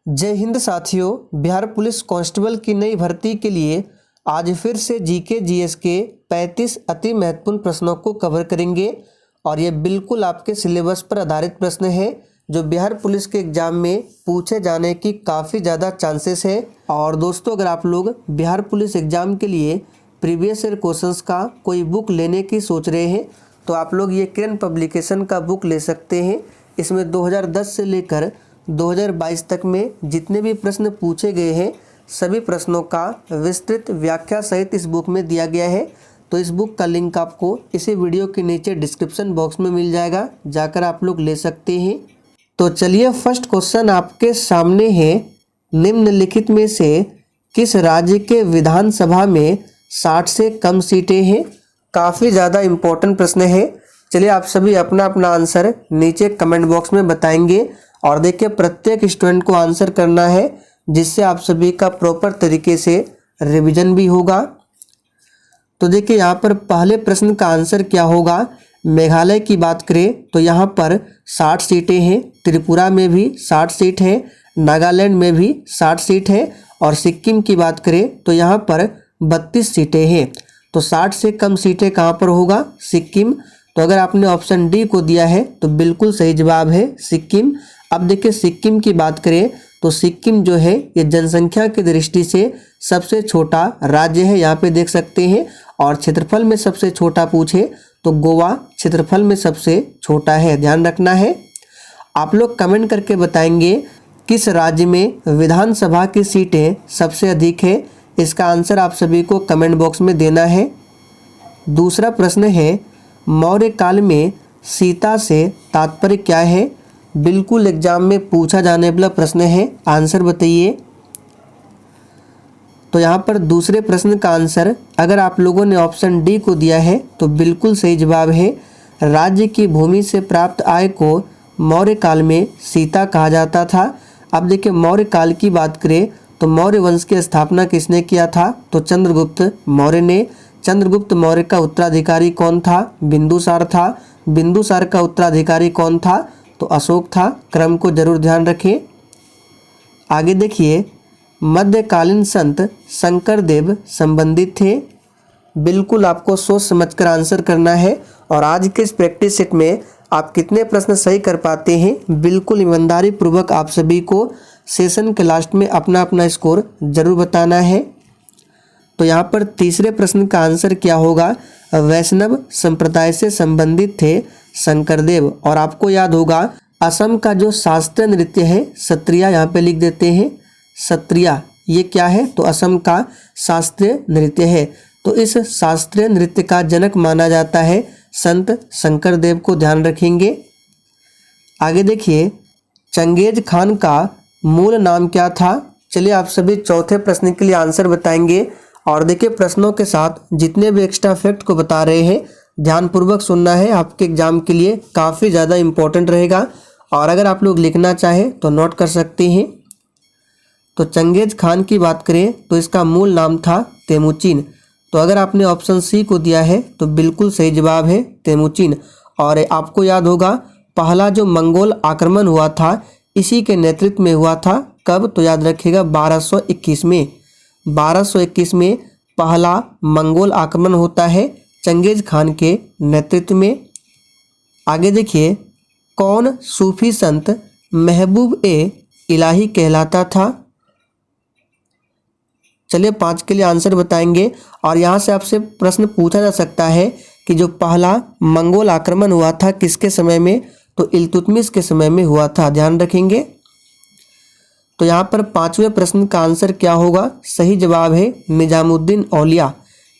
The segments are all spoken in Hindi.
जय हिंद साथियों। बिहार पुलिस कांस्टेबल की नई भर्ती के लिए आज फिर से जीके जीएस के 35 अति महत्वपूर्ण प्रश्नों को कवर करेंगे और ये बिल्कुल आपके सिलेबस पर आधारित प्रश्न है जो बिहार पुलिस के एग्जाम में पूछे जाने की काफ़ी ज़्यादा चांसेस है। और दोस्तों, अगर आप लोग बिहार पुलिस एग्जाम के लिए प्रीवियस ईयर क्वेश्चंस का कोई बुक लेने की सोच रहे हैं तो आप लोग ये किरण पब्लिकेशन का बुक ले सकते हैं। इसमें 2010 से लेकर 2022 तक में जितने भी प्रश्न पूछे गए हैं सभी प्रश्नों का विस्तृत व्याख्या सहित इस बुक में दिया गया है। तो इस बुक का लिंक आपको इसी वीडियो के नीचे डिस्क्रिप्शन बॉक्स में मिल जाएगा, जाकर आप लोग ले सकते हैं। तो चलिए, फर्स्ट क्वेश्चन आपके सामने है। निम्नलिखित में से किस राज्य के विधानसभा में 60 से कम सीटें हैं? काफ़ी ज़्यादा इम्पोर्टेंट प्रश्न है। चलिए, आप सभी अपना अपना आंसर नीचे कमेंट बॉक्स में बताएंगे और देखिए प्रत्येक स्टूडेंट को आंसर करना है जिससे आप सभी का प्रॉपर तरीके से रिवीजन भी होगा। तो देखिए यहाँ पर पहले प्रश्न का आंसर क्या होगा। मेघालय की बात करें तो यहाँ पर 60 सीटें हैं, त्रिपुरा में भी 60 सीट है, नागालैंड में भी 60 सीट है और सिक्किम की बात करें तो यहाँ पर 32 सीटें हैं। तो 60 से कम सीटें कहाँ पर होगा? सिक्किम। तो अगर आपने ऑप्शन डी को दिया है तो बिल्कुल सही जवाब है सिक्किम। अब देखिए सिक्किम की बात करें तो सिक्किम जो है ये जनसंख्या की दृष्टि से सबसे छोटा राज्य है, यहाँ पे देख सकते हैं। और क्षेत्रफल में सबसे छोटा पूछे तो गोवा क्षेत्रफल में सबसे छोटा है, ध्यान रखना है। आप लोग कमेंट करके बताएंगे किस राज्य में विधानसभा की सीटें सबसे अधिक है। इसका आंसर आप सभी को कमेंट बॉक्स में देना है। दूसरा प्रश्न है, मौर्य काल में सीता से तात्पर्य क्या है? बिल्कुल एग्जाम में पूछा जाने वाला प्रश्न है, आंसर बताइए। तो यहाँ पर दूसरे प्रश्न का आंसर अगर आप लोगों ने ऑप्शन डी को दिया है तो बिल्कुल सही जवाब है। राज्य की भूमि से प्राप्त आय को मौर्य काल में सीता कहा जाता था। अब देखिए मौर्य काल की बात करें तो मौर्य वंश की स्थापना किसने किया था? तो चंद्रगुप्त मौर्य ने। चंद्रगुप्त मौर्य का उत्तराधिकारी कौन था? बिंदुसार था। बिंदुसार का उत्तराधिकारी कौन था? तो अशोक था। क्रम को जरूर ध्यान रखें। आगे देखिए, मध्यकालीन संत शंकरदेव संबंधित थे। बिल्कुल आपको सोच समझकर आंसर करना है। और आज के इस प्रैक्टिस सेट में आप कितने प्रश्न सही कर पाते हैं, बिल्कुल ईमानदारी पूर्वक आप सभी को सेशन के लास्ट में अपना अपना स्कोर जरूर बताना है। तो यहाँ पर तीसरे प्रश्न का आंसर क्या होगा? वैष्णव संप्रदाय से संबंधित थे शंकरदेव। और आपको याद होगा असम का जो शास्त्रीय नृत्य है सत्रिया, यहाँ पे लिख देते हैं सत्रिया, ये क्या है? तो असम का शास्त्रीय नृत्य है। तो इस शास्त्रीय नृत्य का जनक माना जाता है संत शंकरदेव को, ध्यान रखेंगे। आगे देखिए, चंगेज खान का मूल नाम क्या था? चलिए, आप सभी चौथे प्रश्न के लिए आंसर बताएंगे। और देखिए प्रश्नों के साथ जितने भी एक्स्ट्रा फैक्ट को बता रहे हैं ध्यानपूर्वक सुनना है, आपके एग्जाम के लिए काफ़ी ज़्यादा इम्पोर्टेंट रहेगा। और अगर आप लोग लिखना चाहें तो नोट कर सकते हैं। तो चंगेज खान की बात करें तो इसका मूल नाम था तेमुचिन। तो अगर आपने ऑप्शन सी को दिया है तो बिल्कुल सही जवाब है तेमुचिन। और आपको याद होगा पहला जो मंगोल आक्रमण हुआ था इसी के नेतृत्व में हुआ था। कब? तो याद रखिएगा 1221 में। 1221 में पहला मंगोल आक्रमण होता है चंगेज खान के नेतृत्व में। आगे देखिए, कौन सूफी संत महबूब ए इलाही कहलाता था? चलिए 5 के लिए आंसर बताएंगे। और यहाँ से आपसे प्रश्न पूछा जा सकता है कि जो पहला मंगोल आक्रमण हुआ था किसके समय में? तो इल्तुतमिश के समय में हुआ था, ध्यान रखेंगे। तो यहाँ पर 5वें प्रश्न का आंसर क्या होगा? सही जवाब है निजामुद्दीन औलिया।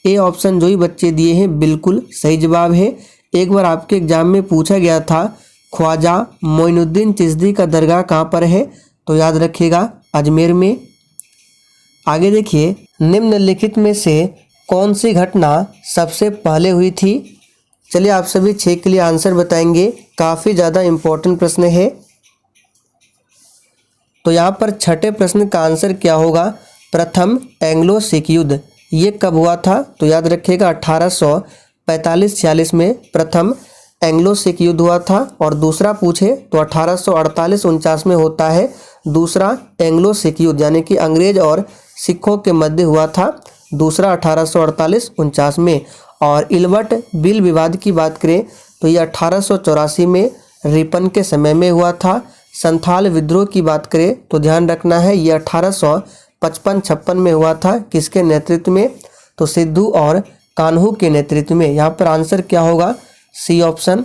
ए ऑप्शन जो ही बच्चे दिए हैं बिल्कुल सही जवाब है। एक बार आपके एग्जाम में पूछा गया था ख्वाजा मोइनुद्दीन चिश्ती का दरगाह कहाँ पर है? तो याद रखिएगा अजमेर में। आगे देखिए, निम्नलिखित में से कौन सी घटना सबसे पहले हुई थी? चलिए आप सभी 6 के लिए आंसर बताएंगे, काफ़ी ज़्यादा इम्पोर्टेंट प्रश्न है। तो यहाँ पर छठे प्रश्न का आंसर क्या होगा? प्रथम एंग्लो सिख युद्ध ये कब हुआ था? तो याद रखिएगा 1845-46 में प्रथम एंग्लो सिख युद्ध हुआ था। और दूसरा पूछे तो 1848-49 में होता है दूसरा एंग्लो सिख युद्ध यानी कि अंग्रेज और सिखों के मध्य हुआ था, दूसरा 1848-49 में। और इल्बर्ट बिल विवाद की बात करें तो ये 1884 में रिपन के समय में हुआ था। संथाल विद्रोह की बात करें तो ध्यान रखना है ये 1855-56 में हुआ था। किसके नेतृत्व में? तो सिद्धू और कान्हू के नेतृत्व में। यहाँ पर आंसर क्या होगा? C option.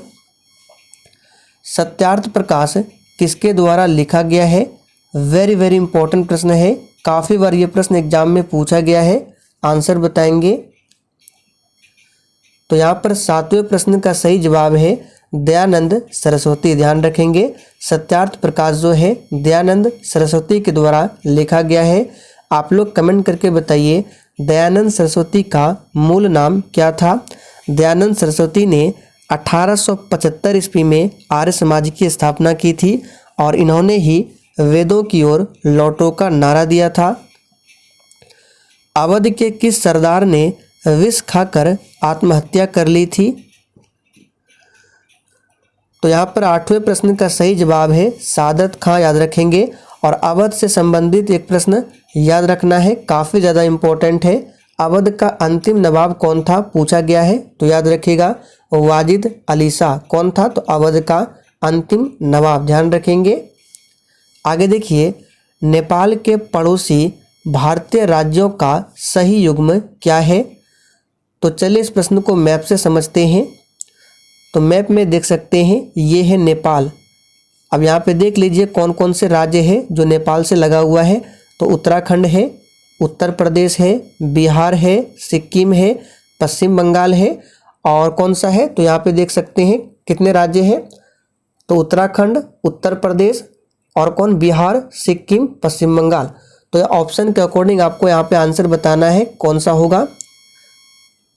सत्यार्थ प्रकाश किसके द्वारा लिखा गया है? वेरी वेरी इंपॉर्टेंट प्रश्न है, काफ़ी बार ये प्रश्न एग्जाम में पूछा गया है। आंसर बताएंगे तो यहाँ पर 7वें प्रश्न का सही जवाब है दयानंद सरस्वती। ध्यान रखेंगे, सत्यार्थ प्रकाश जो है दयानंद सरस्वती के द्वारा लिखा गया है। आप लोग कमेंट करके बताइए दयानंद सरस्वती का मूल नाम क्या था? दयानंद सरस्वती ने 1875 ईस्वी में आर्य समाज की स्थापना की थी और इन्होंने ही वेदों की ओर लौटो का नारा दिया था। अवध के किस सरदार ने विष खाकर आत्महत्या कर ली थी? तो यहाँ पर 8वें प्रश्न का सही जवाब है सादत खां। याद रखेंगे। और अवध से संबंधित एक प्रश्न याद रखना है, काफ़ी ज़्यादा इम्पोर्टेंट है। अवध का अंतिम नवाब कौन था पूछा गया है, तो याद रखिएगा वाजिद अली शाह। कौन था? तो अवध का अंतिम नवाब। ध्यान रखेंगे। आगे देखिए, नेपाल के पड़ोसी भारतीय राज्यों का सही युग्म क्या है? तो चलिए इस प्रश्न को मैप से समझते हैं। तो मैप में देख सकते हैं ये है नेपाल। अब यहाँ पे देख लीजिए कौन कौन से राज्य है जो नेपाल से लगा हुआ है। तो उत्तराखंड है, उत्तर प्रदेश है, बिहार है, सिक्किम है, पश्चिम बंगाल है और कौन सा है? तो यहाँ पे देख सकते हैं कितने राज्य हैं। तो उत्तराखंड, उत्तर प्रदेश और कौन? बिहार, सिक्किम, पश्चिम बंगाल। तो ऑप्शन के अकॉर्डिंग आपको यहाँ पे आंसर बताना है कौन सा होगा।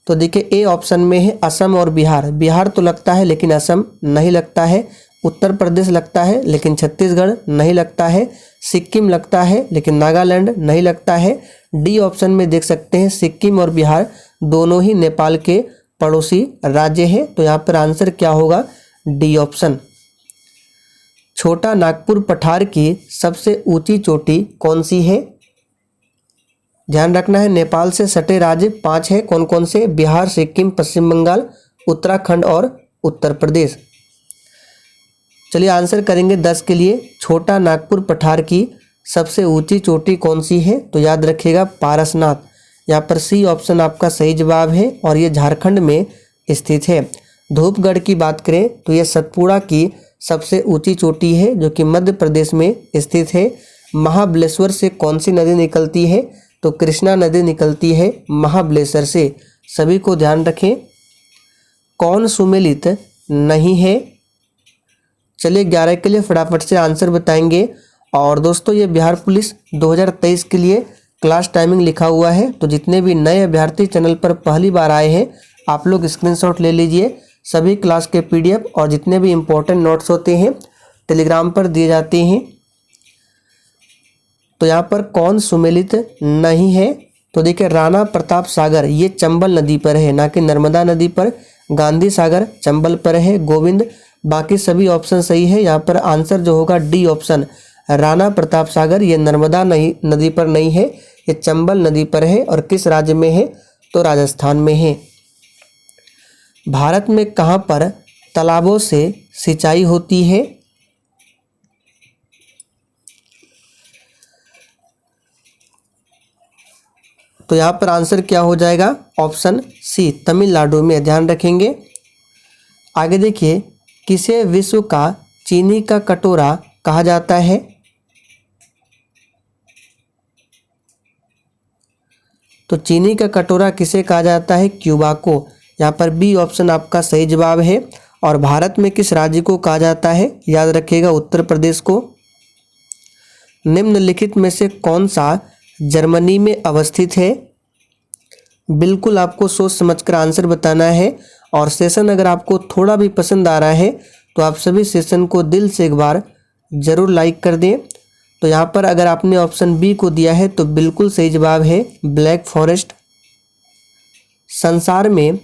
तो देखिए ए ऑप्शन में है असम और बिहार। बिहार तो लगता है लेकिन असम नहीं लगता है। उत्तर प्रदेश लगता है लेकिन छत्तीसगढ़ नहीं लगता है। सिक्किम लगता है लेकिन नागालैंड नहीं लगता है। डी ऑप्शन में देख सकते हैं सिक्किम और बिहार दोनों ही नेपाल के पड़ोसी राज्य हैं। तो यहाँ पर आंसर क्या होगा? D option. छोटा नागपुर पठार की सबसे ऊंची चोटी कौन सी है? ध्यान रखना है, नेपाल से सटे राज्य 5 है। कौन कौन से? बिहार, सिक्किम, पश्चिम बंगाल, उत्तराखंड और उत्तर प्रदेश। चलिए आंसर करेंगे 10 के लिए। छोटा नागपुर पठार की सबसे ऊंची चोटी कौन सी है? तो याद रखिएगा पारसनाथ। यहाँ पर सी ऑप्शन आपका सही जवाब है और ये झारखंड में स्थित है। धूपगढ़ की बात करें तो यह सतपुड़ा की सबसे ऊंची चोटी है जो कि मध्य प्रदेश में स्थित है। महाबलेश्वर से कौन सी नदी निकलती है? तो कृष्णा नदी निकलती है महाबलेश्वर से। सभी को ध्यान रखें। कौन सुमेलित नहीं है? चलिए 11 के लिए फटाफट से आंसर बताएंगे। और दोस्तों ये बिहार पुलिस 2023 के लिए क्लास टाइमिंग लिखा हुआ है। तो जितने भी नए अभ्यर्थी चैनल पर पहली बार आए हैं आप लोग स्क्रीनशॉट ले लीजिए। सभी क्लास के PDF और जितने भी इम्पोर्टेंट नोट्स होते हैं टेलीग्राम पर दिए जाते हैं। तो यहाँ पर कौन सुमेलित नहीं है? तो देखिए राणा प्रताप सागर ये चंबल नदी पर है ना कि नर्मदा नदी पर। गांधी सागर चंबल पर है। गोविंद, बाकी सभी ऑप्शन सही है। यहाँ पर आंसर जो होगा डी ऑप्शन। राणा प्रताप सागर ये नर्मदा नदी पर नहीं है, ये चंबल नदी पर है। और किस राज्य में है? तो राजस्थान में है। भारत में कहाँ पर तालाबों से सिंचाई होती है? तो यहाँ पर आंसर क्या हो जाएगा? ऑप्शन सी तमिलनाडु में। ध्यान रखेंगे। आगे देखिए, किसे विश्व का चीनी का कटोरा कहा जाता है? तो चीनी का कटोरा किसे कहा जाता है? क्यूबा को। यहाँ पर बी ऑप्शन आपका सही जवाब है। और भारत में किस राज्य को कहा जाता है? याद रखिएगा उत्तर प्रदेश को। निम्नलिखित में से कौन सा जर्मनी में अवस्थित है? बिल्कुल आपको सोच समझकर आंसर बताना है। और सेशन अगर आपको थोड़ा भी पसंद आ रहा है तो आप सभी सेशन को दिल से एक बार ज़रूर लाइक कर दें। तो यहाँ पर अगर आपने ऑप्शन बी को दिया है तो बिल्कुल सही जवाब है ब्लैक फॉरेस्ट। संसार में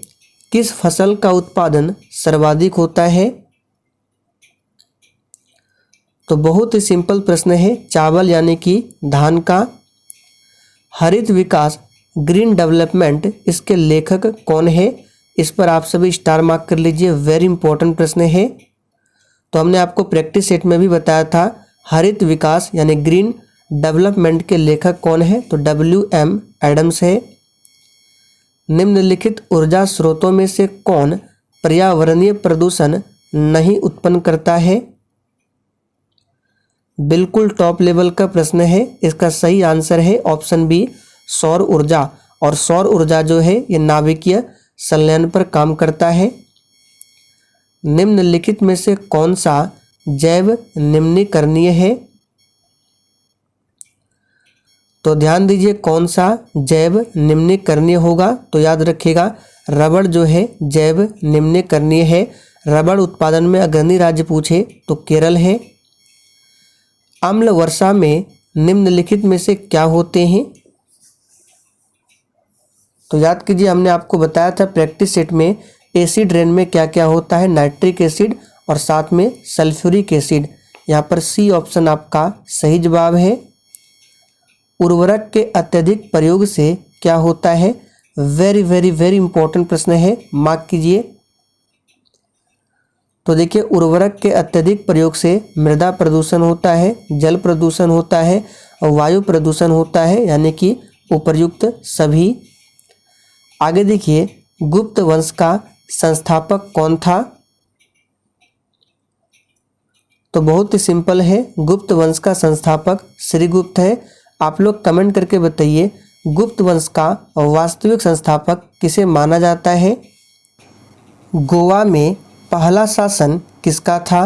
किस फसल का उत्पादन सर्वाधिक होता है? तो बहुत ही सिंपल प्रश्न है, चावल यानी कि धान का। हरित विकास ग्रीन डेवलपमेंट, इसके लेखक कौन है? इस पर आप सभी स्टार मार्क कर लीजिए, वेरी इंपॉर्टेंट प्रश्न है। तो हमने आपको प्रैक्टिस सेट में भी बताया था, हरित विकास यानी ग्रीन डेवलपमेंट के लेखक कौन है? तो WM एडम्स है। निम्नलिखित ऊर्जा स्रोतों में से कौन पर्यावरणीय प्रदूषण नहीं उत्पन्न करता है? बिल्कुल टॉप लेवल का प्रश्न है। इसका सही आंसर है ऑप्शन बी, सौर ऊर्जा। और सौर ऊर्जा जो है ये नाभिकीय संलयन पर काम करता है। निम्नलिखित में से कौन सा जैव निम्नीकरणीय है? तो ध्यान दीजिए, कौन सा जैव निम्नीकरणीय होगा? तो याद रखिएगा, रबड़ जो है जैव निम्नीकरणीय है। रबड़ उत्पादन में अग्रणी राज्य पूछे तो केरल है। अम्ल वर्षा में निम्नलिखित में से क्या होते हैं? तो याद कीजिए, हमने आपको बताया था प्रैक्टिस सेट में एसिड रेन में क्या क्या होता है, नाइट्रिक एसिड और साथ में सल्फ्यूरिक एसिड। यहाँ पर सी ऑप्शन आपका सही जवाब है। उर्वरक के अत्यधिक प्रयोग से क्या होता है? वेरी वेरी वेरी इंपॉर्टेंट प्रश्न है, मार्क कीजिए। तो देखिए, उर्वरक के अत्यधिक प्रयोग से मृदा प्रदूषण होता है, जल प्रदूषण होता है और वायु प्रदूषण होता है, यानी कि उपर्युक्त सभी। आगे देखिए, गुप्त वंश का संस्थापक कौन था? तो बहुत ही सिंपल है, गुप्त वंश का संस्थापक श्रीगुप्त है। आप लोग कमेंट करके बताइए, गुप्त वंश का वास्तविक संस्थापक किसे माना जाता है? गोवा में पहला शासन किसका था?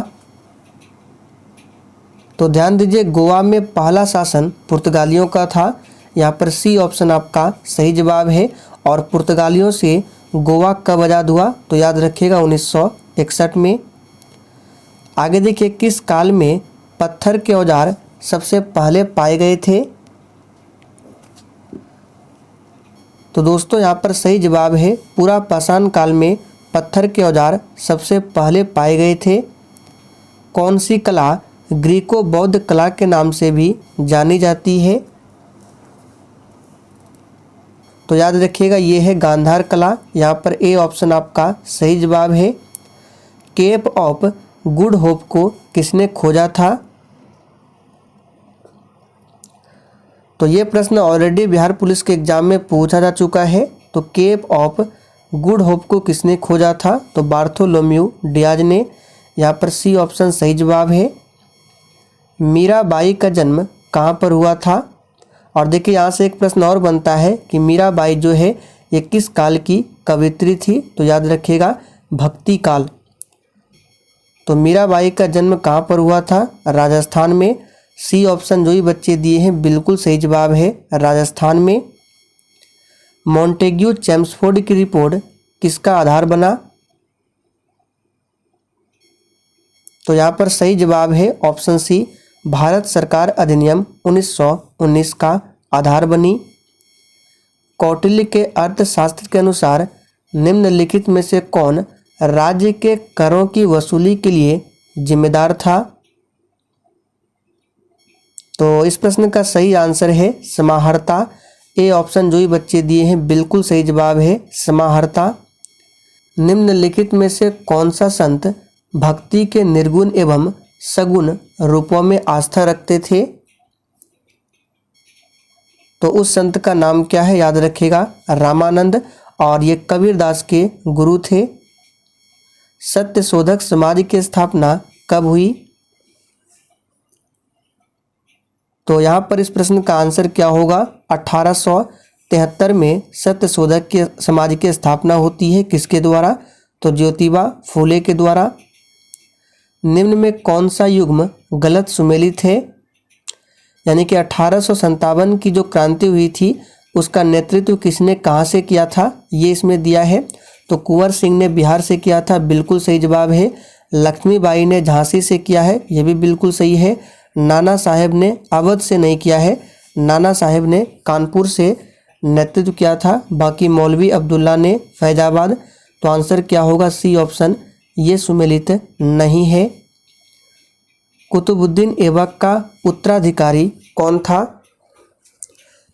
तो ध्यान दीजिए, गोवा में पहला शासन पुर्तगालियों का था। यहाँ पर सी ऑप्शन आपका सही जवाब है। और पुर्तगालियों से गोवा कब आज़ाद हुआ? तो याद रखिएगा 1961 में। आगे देखिए, किस काल में पत्थर के औजार सबसे पहले पाए गए थे? तो दोस्तों यहाँ पर सही जवाब है, पूरा पाषाण काल में पत्थर के औजार सबसे पहले पाए गए थे। कौन सी कला ग्रीको बौद्ध कला के नाम से भी जानी जाती है? तो याद रखिएगा, ये है गांधार कला। यहाँ पर ए ऑप्शन आपका सही जवाब है। केप ऑफ गुड होप को किसने खोजा था? तो ये प्रश्न ऑलरेडी बिहार पुलिस के एग्जाम में पूछा जा चुका है। तो केप ऑफ गुड होप को किसने खोजा था? तो बार्थोलोम्यू डियाज ने। यहाँ पर सी ऑप्शन सही जवाब है। मीराबाई का जन्म कहाँ पर हुआ था? और देखिए, यहाँ से एक प्रश्न और बनता है कि मीराबाई जो है ये किस काल की कवियत्री थी? तो याद रखिएगा, भक्ति काल। तो मीराबाई का जन्म कहाँ पर हुआ था? राजस्थान में। सी ऑप्शन जो ही बच्चे दिए हैं बिल्कुल सही जवाब है, राजस्थान में। मॉन्टेग्यू चेम्सफोर्ड की रिपोर्ट किसका आधार बना? तो यहाँ पर सही जवाब है ऑप्शन सी, भारत सरकार अधिनियम 1919 का आधार बनी। कौटिल्य के अर्थशास्त्र के अनुसार निम्नलिखित में से कौन राज्य के करों की वसूली के लिए जिम्मेदार था? तो इस प्रश्न का सही आंसर है समाहर्ता। ए ऑप्शन जो ही बच्चे दिए हैं बिल्कुल सही जवाब है, समाहर्ता। निम्नलिखित में से कौन सा संत भक्ति के निर्गुण एवं सगुण रूपों में आस्था रखते थे? तो उस संत का नाम क्या है? याद रखिएगा, रामानंद। और ये कबीरदास के गुरु थे। सत्य शोधक समाज की स्थापना कब हुई? तो यहाँ पर इस प्रश्न का आंसर क्या होगा? 1873 में सत्य शोधक के समाज की स्थापना होती है। किसके द्वारा? तो ज्योतिबा फूले के द्वारा। निम्न में कौन सा युग्म गलत सुमेलित है? यानी कि 1857 की जो क्रांति हुई थी उसका नेतृत्व किसने कहाँ से किया था, ये इसमें दिया है। तो कुंवर सिंह ने बिहार से किया था, बिल्कुल सही जवाब है। लक्ष्मीबाई ने झांसी से किया है, यह भी बिल्कुल सही है। नाना साहेब ने अवध से नहीं किया है, नाना साहेब ने कानपुर से नेतृत्व किया था। बाकी मौलवी अब्दुल्ला ने फैजाबाद। तो आंसर क्या होगा? सी ऑप्शन, ये सुमेलित नहीं है। कुतुबुद्दीन ऐबक का उत्तराधिकारी कौन था?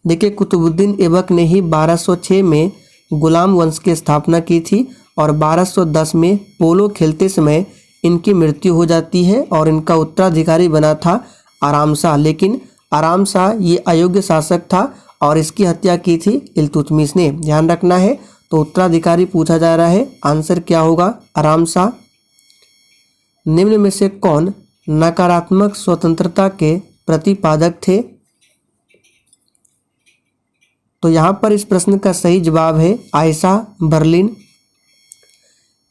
देखिए, कुतुबुद्दीन ऐबक ने ही 1206 में गुलाम वंश की स्थापना की थी और 1210 में पोलो खेलते समय इनकी मृत्यु हो जाती है और इनका उत्तराधिकारी बना था आराम शाह। लेकिन आराम शाह ये अयोग्य शासक था और इसकी हत्या की थी इल्तुतमिश ने। ध्यान रखना है। तो उत्तराधिकारी पूछा जा रहा है, आंसर क्या होगा? आराम शाह। निम्न में से कौन नकारात्मक स्वतंत्रता के प्रतिपादक थे? तो यहाँ पर इस प्रश्न का सही जवाब है आयशा बर्लिन।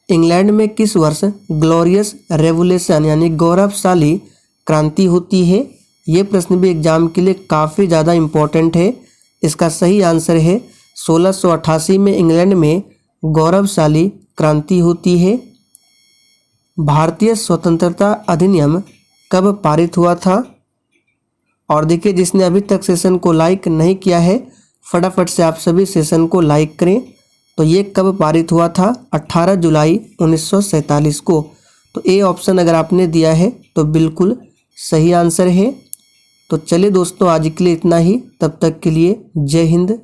इंग्लैंड में किस वर्ष ग्लोरियस रेवोल्यूशन यानी गौरवशाली क्रांति होती है? ये प्रश्न भी एग्जाम के लिए काफ़ी ज़्यादा इम्पोर्टेंट है। इसका सही आंसर है 1688 में इंग्लैंड में गौरवशाली क्रांति होती है। भारतीय स्वतंत्रता अधिनियम कब पारित हुआ था? और देखिए, जिसने अभी तक सेशन को लाइक नहीं किया है फटाफट से आप सभी सेशन को लाइक करें। तो ये कब पारित हुआ था? 18 जुलाई 1947 को। तो ए ऑप्शन अगर आपने दिया है तो बिल्कुल सही आंसर है। तो चलिए दोस्तों, आज के लिए इतना ही। तब तक के लिए जय हिंद।